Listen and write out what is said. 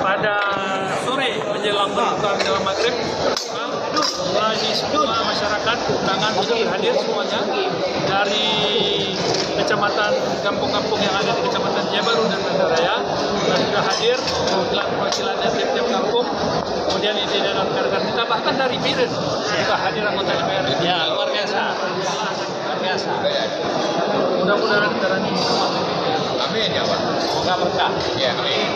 Pada sore menjelang berbuka menjelang maghrib, lagi semua masyarakat undangan sudah hadir semuanya dari kecamatan kampung-kampung yang ada di kecamatan Jabaru dan Bandaraya sudah hadir perwakilannya tiap-tiap kampung, kemudian ini dalam rekan-rekan kita bahkan dari Biren juga hadir anggota DPR. Ya, luar biasa, luar biasa. Mudah-mudahan acara ini amin ya Pak. Semoga berkah. Ya, amin.